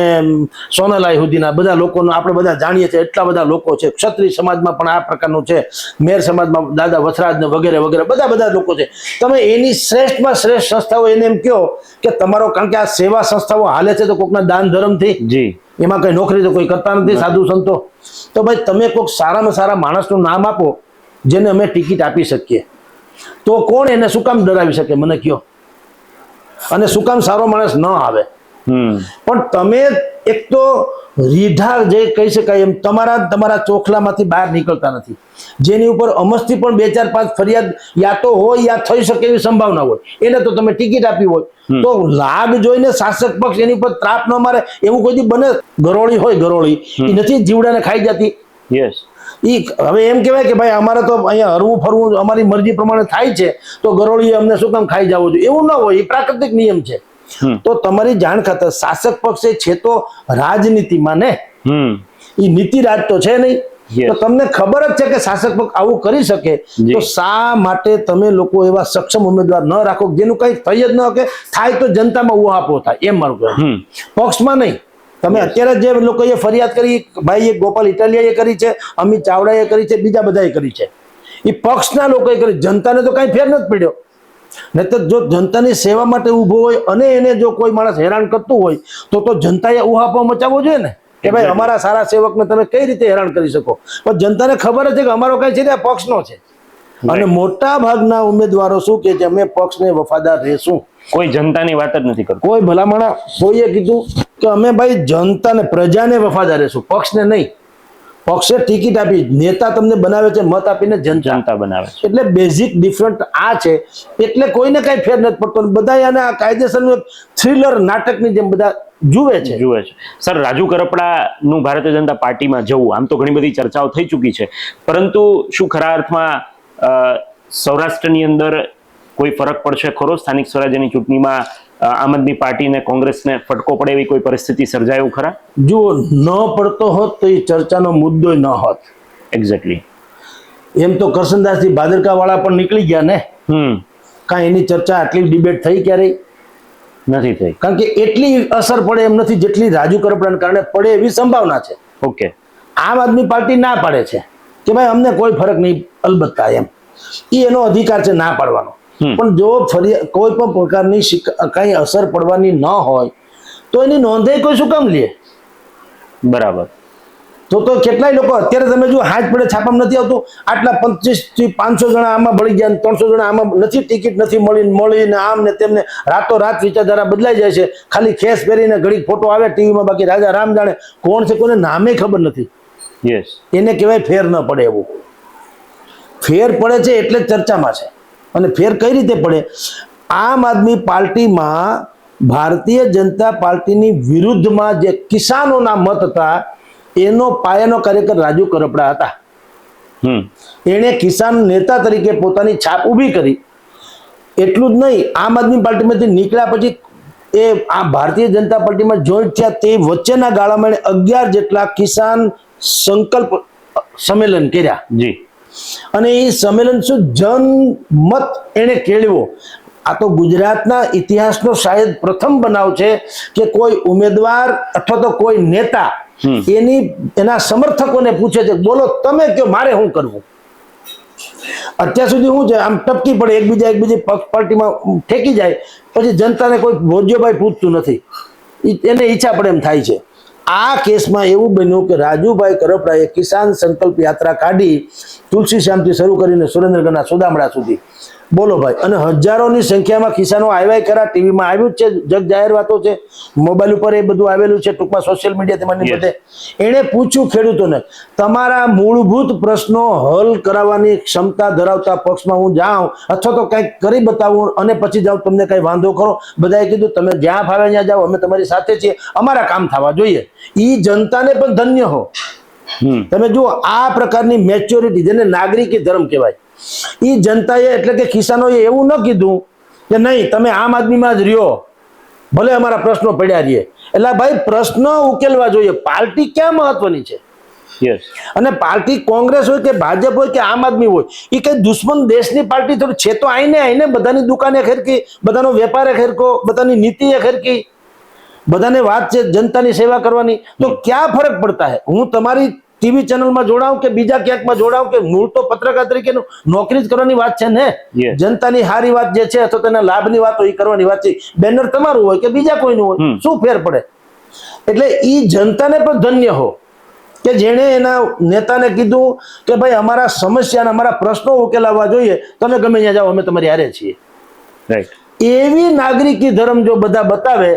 સોનલાઈ સુધીના બધા લોકોનો આપણે બધા જાણીએ છીએ, એટલા બધા લોકો છે. ક્ષત્રિય સમાજમાં પણ આ પ્રકારનું છે, મેર સમાજમાં દાદા વથરાજ ને વગેરે વગેરે બધા લોકો છે. તમે એની શ્રેષ્ઠમાં શ્રેષ્ઠ સંસ્થાઓ એને એમ કહો કે તમારો, કારણ કે આ સેવા સંસ્થાઓ હાલે છે તો કોઈકના દાન ધર્મથી, જી, એમાં કઈ નોકરી તો કોઈ કરતા નથી, સાધુ સંતો. તો ભાઈ તમે કોઈક સારામાં સારા માણસનું નામ આપો જેને અમે ટિકિટ આપી શકીએ, તો કોણ એને શું કામ ડરાવી શકે? મને કહો. અને શું કામ સારો માણસ ન આવે? પણ તમે એક તો રીઢા જે કહી શકાય એમ તમારા ચોખલામાંથી બહાર નીકળતા નથી, જેની ઉપર અમસ્તી પણ 2 4 5 ફરિયાદ યા તો હોય યા થઈ શકે એવી સંભાવના હોય, એને તો તમે ટિકિટ આપી હોય તો લાભ જોઈને શાસક પક્ષ એની ઉપર ત્રાપ ન મારે એવું કોઈ દી બને? ગરોળી હોય, ગરોળી એ નથી જીવડાને ખાઈ જતી? યસ. હવે એમ કહેવાય કે ભાઈ અમારે તો અહીંયા હરવું ફરવું અમારી મરજી પ્રમાણે થાય છે, તો ગરોળી અમને શું કામ ખાઈ જવું જોઈએ? એવું ન હોય, એ પ્રાકૃતિક નિયમ છે. તો તમારી જાણ ખાતર શાસક પક્ષે છે તો રાજનીતિમાં ને, એ નીતિ રાજ તો છે નહીં. તો તમને ખબર જ છે કે શાસક પક્ષ આવું કરી શકે, તો શા માટે તમે લોકો એવા સક્ષમ ઉમેદવાર ન રાખો જેનું કઈ થઈ જ ન શકે? થાય તો જનતામાં ઉહાપો થાય, એમ મારું કહેવું, પક્ષમાં નહીં. તમે અત્યારે જે લોકોએ ફરિયાદ કરી, ભાઈ ગોપાલ ઇટાલિયાએ કરી છે, અમિત ચાવડાએ કરી છે, બીજા બધાએ કરી છે, એ પક્ષના લોકોએ કરી. જનતાને તો કઈ ફેર નથી પડ્યો. નહીં તો જો જનતાની સેવા માટે ઊભો હોય અને એને જો કોઈ માણસ હેરાન કરતું હોય તો જનતાએ ઉહાપો મચાવવો જોઈએ ને, કે ભાઈ અમારા સારા સેવકને તમે કઈ રીતે હેરાન કરી શકો? પણ જનતાને ખબર છે કે અમારો કઈ છે તે પક્ષનો છે. અને મોટા ભાગના ઉમેદવારો શું કે છે? અમે પક્ષને વફાદાર રહેશું. કોઈ જનતાની વાત જ નથી કરતું. કોઈ ભલામણા કોઈએ કીધું કે અમે ભાઈ જનતાને, પ્રજાને વફાદાર રહેશું, પક્ષને નહીં. પક્ષે ટિકિટ આપી, નેતા તમને બનાવે છે મત આપીને, જનતા બનાવે છે. એટલે બેઝિક ડિફરન્ટ આ છે. એટલે કોઈને કઈ ફેર નથી પડતો. બધા આને કાયદેસરનું થ્રિલર નાટકની જેમ બધા જુએ છે. સર, રાજુ કરપડાનું ભારતીય જનતા પાર્ટીમાં જવું, આમ તો ઘણી બધી ચર્ચાઓ થઈ ચૂકી છે, પરંતુ શું ખરા અર્થમાં સૌરાષ્ટ્રની અંદર કોઈ ફરક પડશે ખરો સ્થાનિક સ્વરાજ્યની ચૂંટણીમાં આમ આદમી પાર્ટી ને કોંગ્રેસને ફટકો પડે એવી કોઈ પરિસ્થિતિ સર્જાયું ખરા? જો ન પડતો હોત તો એ ચર્ચાનો મુદ્દો ન હોત. એક્ઝેક્ટલી. એમ તો કરશનદાસજી ભાદરકા વાળા પણ નીકળી ગયા ને. કાંઈ એની ચર્ચા આટલી ડિબેટ થઈ ક્યારેય નથી થઈ. કારણ કે એટલી અસર પડે એમ નથી જેટલી રાજુ કરપડાને કારણે પડે એવી સંભાવના છે. ઓકે. આમ આદમી પાર્ટી ના પાડે છે કે ભાઈ અમને કોઈ ફરક નહીં, અલબત્તા એમ એ એનો અધિકાર છે ના પાડવાનો. પણ જો કોઈ પણ પ્રકારની કઈ અસર પડવાની ન હોય તો એની નોંધે કોઈ શું કામ લે? બરાબર. તો કેટલાય લોકો અત્યારે તમે જો હાથ પડે છાપામાં નથી આવતું, આટલા 25 થી 500 જણા આમાં ભળી ગયા, 300 જણા આમાં નથી, ટિકિટ નથી મળીને આમ ને તેમને રાતોરાત વિચારધારા બદલાઈ જાય છે. ખાલી ખેસ પહેરીને ઘડી ફોટો આવે ટીવીમાં, બાકી રાજા રામ જાણે કોણ છે કોઈને નામે ખબર નથી. યસ. એને કહેવાય ફેર ન પડે. એવું ફેર પડે છે એટલે જ ચર્ચામાં છે. અને ફેર કઈ રીતે પડે? આમ આદમી પાર્ટીમાં ભારતીય જનતા પાર્ટીની વિરુદ્ધમાં જે કિસાનોના મત હતા એનો પાયાનો કાર્યકર રાજુ કરપડા હતા. એણે કિસાન નેતા તરીકે પોતાની છાપ ઊભી કરી. એટલું જ નહીં, આમ આદમી પાર્ટીમાંથી નીકળ્યા પછી એ આ ભારતીય જનતા પાર્ટીમાં જોઈન્ટ થયા તે વચ્ચેના ગાળામાં એણે 11 જેટલા કિસાન સંકલ્પ સંમેલન કર્યા. જી. અને એ સંમેલન શું જનમત એણે કેળવ્યો. આ તો ગુજરાતના ઇતિહાસનો શાયદ પ્રથમ બનાવ છે કે કોઈ ઉમેદવાર અથવા તો કોઈ નેતા એના સમર્થકોને પૂછે છે બોલો તમે કયો મારે શું કરવું. અત્યાર સુધી શું છે, આમ ટપકી પડે એકબીજા પક્ષ પાર્ટીમાં ઠેકી જાય, પછી જનતાને કોઈ ભોજ્યભાઈ પૂછતું નથી, એને ઈચ્છા પડે એમ થાય છે. આ કેસમાં એવું બન્યું કે રાજુભાઈ કરપડાએ કિસાન સંકલ્પ યાત્રા કાઢી તુલસી શ્યામથી શરૂ કરીને સુરેન્દ્રનગરના સુદામડા સુધી. બોલો ભાઈ. અને હજારોની સંખ્યામાં કિસાનો આવ્યા ખરા, ટીવીમાં આવ્યું જ છે, જગ જાહેર વાતો છે, મોબાઈલ ઉપર એ બધું આવેલું છે, ટૂંકમાં સોશિયલ મીડિયા તેમાંની બધે. એણે પૂછ્યું ખેડૂતોને, તમારા મૂળભૂત પ્રશ્નો હલ કરાવવાની ક્ષમતા ધરાવતા પક્ષમાં હું જાઉં અથવા તો કંઈક કરી બતાવું અને પછી જાઉં, તમને કઈ વાંધો ખરો? બધાએ કીધું તમે જ્યાં ફાવે ત્યાં જાઓ, અમે તમારી સાથે છીએ, અમારા કામ થવા જોઈએ. ઈ જનતાને પણ ધન્ય હો. તમે જુઓ આ પ્રકારની મેચ્યોરિટી, જેને નાગરિકી ધર્મ કહેવાય, એ જનતાએ એટલે કે કિસાનોએ એવું ન કીધું કે નહીં તમે આમ આદમીમાં જ રહ્યો, ભલે અમારા પ્રશ્નો પડ્યા રહીએ. એટલે ભાઈ પ્રશ્નો ઉકેલવા જોઈએ. પાર્ટી ક્યાં મહત્વની છે? અને પાર્ટી કોંગ્રેસ હોય કે ભાજપ હોય કે આમ આદમી હોય, એ કઈ દુશ્મન દેશની પાર્ટી થોડી છે. તો આઈને બધાની દુકાને ખેરકી, બધાનો વેપારે ખેરકો, બધાની નીતિએ ખેરકી, બધાને વાત છે જનતાની સેવા કરવાની. તો ક્યાં ફરક પડતા હે? હું તમારી ટીવી ચેનલમાં જોડાઉં કે બીજા ક્યાંકમાં જોડાઉં, કે મૂળ તો પત્રકાર તરીકે નોકરી જ કરવાની વાત છે ને. જનતાની હારી વાત જે છે અથવા તેના લાભની વાત હોય એ કરવાની વાત છે. બેનર તમારું હોય કે બીજા કોઈનું હોય, શું ફેર પડે? એટલે ઈ જનતાને પણ ધન્ય હો કે જેણે એના નેતાને કીધું કે ભાઈ અમારા સમસ્યા અમારા પ્રશ્નો ઉકેલાવવા જોઈએ, તમે ગમે ત્યાં જાઓ, અમે તમારી હારે છીએ. એવી નાગરિકી ધર્મ જો બધા બતાવે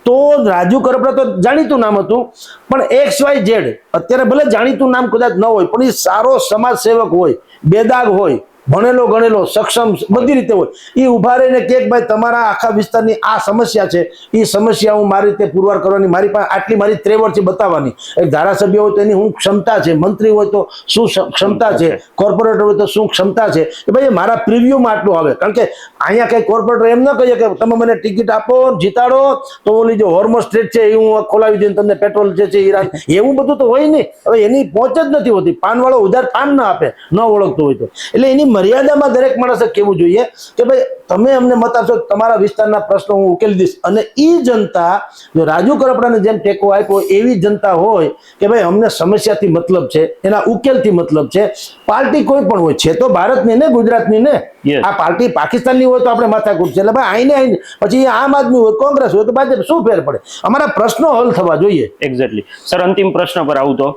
તો રાજુ કરપડા તો જાણીતું નામ હતું, પણ XYZ અત્યારે ભલે જાણીતું નામ કદાચ ન હોય, પણ એ સારો સમાજ સેવક હોય, બેદાગ હોય, ભણેલો ગણેલો સક્ષમ બધી રીતે હોય, એ ઉભા રહીને કે ભાઈ તમારા આખા વિસ્તારની આ સમસ્યા છે, એ સમસ્યા હું મારી રીતે પુરવાર કરવાની, મારી પાસે આટલી મારી ત્રેવડ છે બતાવવાની. એક ધારાસભ્ય હોય તો એની શું ક્ષમતા છે, મંત્રી હોય તો શું ક્ષમતા છે, કોર્પોરેટર હોય તો શું ક્ષમતા છે, કે ભાઈ મારા પ્રિવ્યુમાં આટલું આવે. કારણ કે અહીંયા કઈ કોર્પોરેટર એમ ન કહીએ કે તમે મને ટિકિટ આપો જીતાડો તો ઓલી જો હોર્મોસ સ્ટ્રીટ છે એ હું ખોલાવી દઈને તમને પેટ્રોલ જે છે ઈરાન, એવું બધું તો હોય નહીં. હવે એની પહોંચ જ નથી હોતી. પાનવાળો ઉધાર પાન ના આપે ન ઓળખતો હોય તો. એટલે એની મર્યાદામાં દરેક માણસે કહેવું જોઈએ કે ભાઈ તમે અમને મત આપશો, તમારા વિસ્તારના પ્રશ્નો હું ઉકેલી દઈશ. અને ઈ જનતા જો રાજુ કરપડાને જેમ ટેકો આપ્યો એવી જનતા હોય કે ભાઈ અમને સમસ્યાથી મતલબ છે, એના ઉકેલથી મતલબ છે, પાર્ટી કોઈ પણ હોય છે તો ભારતની ને ગુજરાતની ને. આ પાર્ટી પાકિસ્તાનની હોય તો આપણે માથાકૂટ છે. એટલે ભાઈ આઈને પછી આમ આદમી હોય, કોંગ્રેસ હોય તો ભાજપ, શું ફેર પડે? અમારા પ્રશ્નો હલ થવા જોઈએ. એક્ઝેક્ટલી. સર, અંતિમ પ્રશ્ન પર આવું તો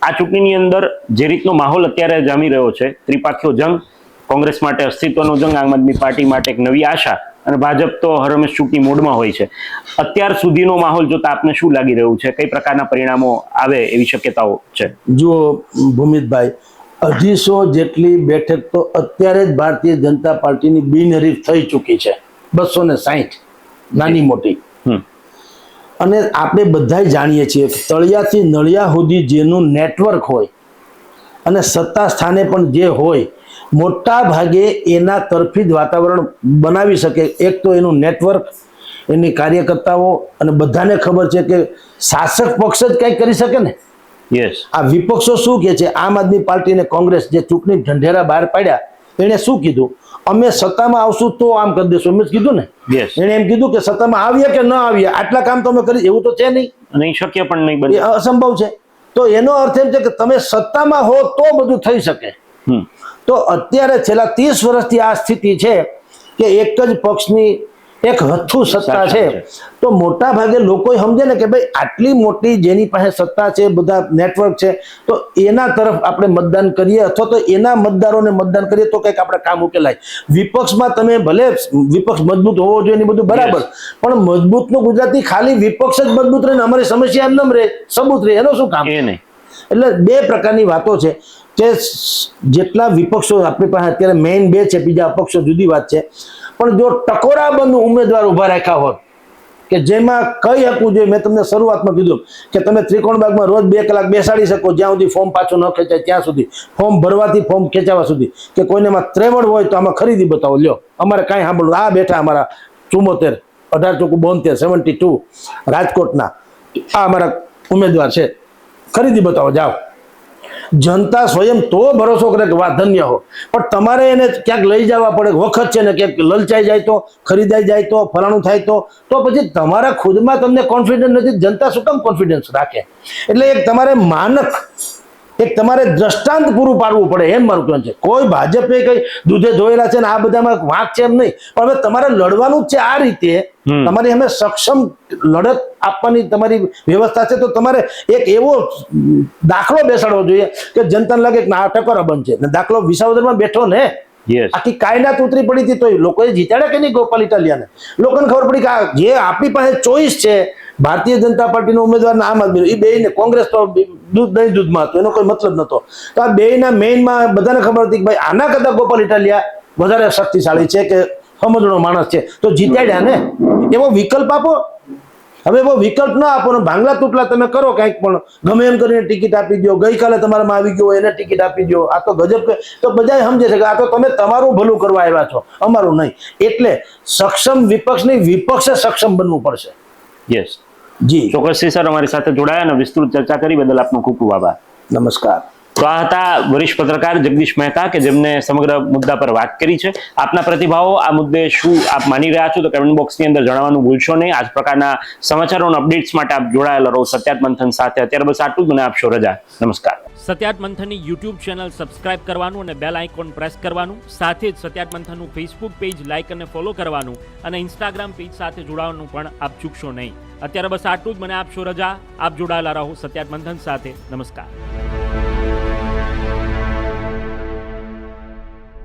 આ ચૂંટણીની અંદર જે રીતનો માહોલ અત્યારે જામી રહ્યો છે, ત્રિપાખીયો જંગ, કોંગ્રેસ માટે અસ્તિત્વનો જંગ, આમ આદમી પાર્ટી માટે એક નવી આશા, અને ભાજપ તો હરમેશ ચૂંટણી મોડમાં હોય છે. અત્યાર સુધીનો માહોલ જોતા આપને શું લાગી રહ્યું છે? કઈ પ્રકારના પરિણામો આવે એવી શક્યતાઓ છે? જુઓ ભૂમિતભાઈ, 250 જેટલી બેઠક તો અત્યારે જ ભારતીય જનતા પાર્ટીની બિનહરીફ થઈ ચૂકી છે. 260 નાની મોટી. અને આપણે બધા જાણીએ છીએ કે તળિયાથી નળિયા સુધી જેનું નેટવર્ક હોય અને સત્તા સ્થાને પણ જે હોય, મોટા ભાગે એના તરફી જ વાતાવરણ બનાવી શકે. એક તો એનું નેટવર્ક, એની કાર્યકર્તાઓ અને બધાને ખબર છે કે શાસક પક્ષ જ કંઈક કરી શકે ને. યસ, આ વિપક્ષો શું કહે છે? આમ આદમી પાર્ટી અને કોંગ્રેસ જે ચૂંટણી ઢંઢેરા બહાર પાડ્યા, એણે શું કીધું? અમે સત્તામાં આવશું તો આમ કરી દેશું, એમ જ કીધું ને. યસ, એણે એમ કીધું કે સત્તામાં આવીએ કે ન આવીએ આટલા કામ તો અમે કરી, એવું તો છે નહીં, નહીં શક્ય પણ નહીં એ બને. અસંભવ છે. તો એનો અર્થ એમ છે કે તમે સત્તામાં હો તો બધું થઈ શકે. તો અત્યારે છેલ્લા 30 વર્ષથી આ સ્થિતિ છે કે એક જ પક્ષની એક હથ્થું સત્તા છે. તો મોટા ભાગે લોકો સમજે ને કે ભાઈ આટલી મોટી જેની પાસે સત્તા છે, બધા નેટવર્ક છે, તો એના તરફ આપણે મતદાન કરીએ અથવા તો એના મતદારોને મતદાન કરીએ તો કંઈક આપણે કામ ઉકેલાય. વિપક્ષમાં તમે ભલે વિપક્ષ મજબૂત હોવો જોઈએ ને બધું બરાબર, પણ મજબૂતનું ગુજરાતી ખાલી વિપક્ષ જ મજબૂત રહે ને અમારી સમસ્યા એમ રહે સબૂત રહે, એનો શું કામ? એ નહીં. એટલે બે પ્રકારની વાતો છે કે જેટલા વિપક્ષો આપણી પાસે અત્યારે મેઇન બે છે, બીજા અપક્ષો જુદી વાત છે, પણ જો ટકોરાબંધ ઉમેદવાર ઉભા રાખ્યા હોત કે જેમાં કહી શકવું જોઈએ, મેં તમને શરૂઆતમાં કીધું કે તમે ત્રિકોણબાગમાં રોજ 2 કલાક બેસાડી શકો જ્યાં સુધી ફોર્મ પાછું ન ખેંચાય ત્યાં સુધી, ફોર્મ ભરવાથી ફોર્મ ખેંચાવા સુધી, કે કોઈને એમાં ત્રેવડ હોય તો આમાં ખરીદી બતાવો, લ્યો અમારે કાંઈ સાંભળવું, આ બેઠા અમારા 74 1872 72 રાજકોટના આ અમારા ઉમેદવાર છે, ખરીદી બતાવો, જાઓ. જનતા સ્વયં તો ભરોસો કરે કે વાહ ધન્ય હો, પણ તમારે એને ક્યાંક લઈ જવા પડે, વખત છે ને ક્યાંક લલચાઈ જાય તો, ખરીદાઈ જાય તો, ફલાણું થાય તો પછી તમારા ખુદમાં તમને કોન્ફિડન્સ નથી, જનતા શું કામ કોન્ફિડન્સ રાખે? એટલે એક તમારે માનક, એક તમારે દ્રષ્ટાંત પૂરું પાડવું પડે, એમ મારું કહેવું છે. કોઈ ભાજપે કઈ દૂધે ધોયેલા છે ને આ બધામાં વાંક છે એમ નહીં, પણ હવે તમારે લડવાનું જ છે આ રીતે. તમારી અમે સક્ષમ લડત આપવાની તમારી વ્યવસ્થા છે, તો તમારે એક એવો દાખલો બેસાડવો જોઈએ કે જનતાને લાગે કે આ ટકોરાબંધ છે. દાખલો વિસાવદરમાં બેઠો ને, આખી કાયનાત ઉતરી પડી હતી તો લોકોએ જીતાડ્યા કે નહીં ગોપાલ ઇટાલિયાને? લોકોને ખબર પડી કે આ જે આપણી પાસે ચોઈસ છે, ભારતીય જનતા પાર્ટીનો ઉમેદવાર આમ આદમી, એ બેયને, કોંગ્રેસ તો દૂધમાં હતો, એનો કોઈ મતલબ નહોતો. તો આ બેયના મેઇનમાં બધાને ખબર હતી કે ભાઈ આના કરતા ગોપાલ ઇટાલિયા વધારે શક્તિશાળી છે કે સમજણો માણસ છે, તો જીતાડ્યા ને. એવો વિકલ્પ આપો. હવે એવો વિકલ્પ ના આપો ને ભાંગલા તૂટલા તમે કરો કંઈક પણ, ગમે એમ કરીને ટિકિટ આપી દો, ગઈકાલે તમારામાં આવી ગયો એને ટિકિટ આપી દો, આ તો ગજબ. તો બધા સમજે છે કે આ તો તમે તમારું ભલું કરવા આવ્યા છો, અમારું નહીં. એટલે સક્ષમ વિપક્ષ નહીં, વિપક્ષે સક્ષમ બનવું પડશે. યસ જી ચોક્કસથી સર, અમારી સાથે જોડાયા અને વિસ્તૃત ચર્ચા કરી બદલ આપનો ખૂબ ખૂબ આભાર. નમસ્કાર. તો આ હતા વરિષ્ઠ પત્રકાર જગદીશ મહેતા કે જેમને સમગ્ર મુદ્દા પર વાત કરી છે. આપના પ્રતિભાવો આ મુદ્દે શું આપ માની રહ્યા છો તો કમેન્ટ બોક્સની અંદર જણાવવાનું ભૂલશો નહીં. આ જ પ્રકારના સમાચારો અને અપડેટ્સ માટે આપ જોડાયેલા રહો સત્યાત મંથન સાથે. અત્યારે બસ આટલું જ, મને આપશો રજા. નમસ્કાર. સત્યાત મંથનની યુટ્યુબ ચેનલ સબસ્ક્રાઇબ કરવાનું અને બેલ આઇકોન પ્રેસ કરવાનું, સાથે જ સત્યાત મંથનનું ફેસબુક પેજ લાઇક અને ફોલો કરવાનું અને ઇન્સ્ટાગ્રામ પેજ સાથે જોડાવાનું પણ આપ ચૂકશો નહીં. અત્યારે બસ આટલું જ, મને આપશો રજા. આપ જોડાયેલા રહો સત્યાત મંથન સાથે. નમસ્કાર.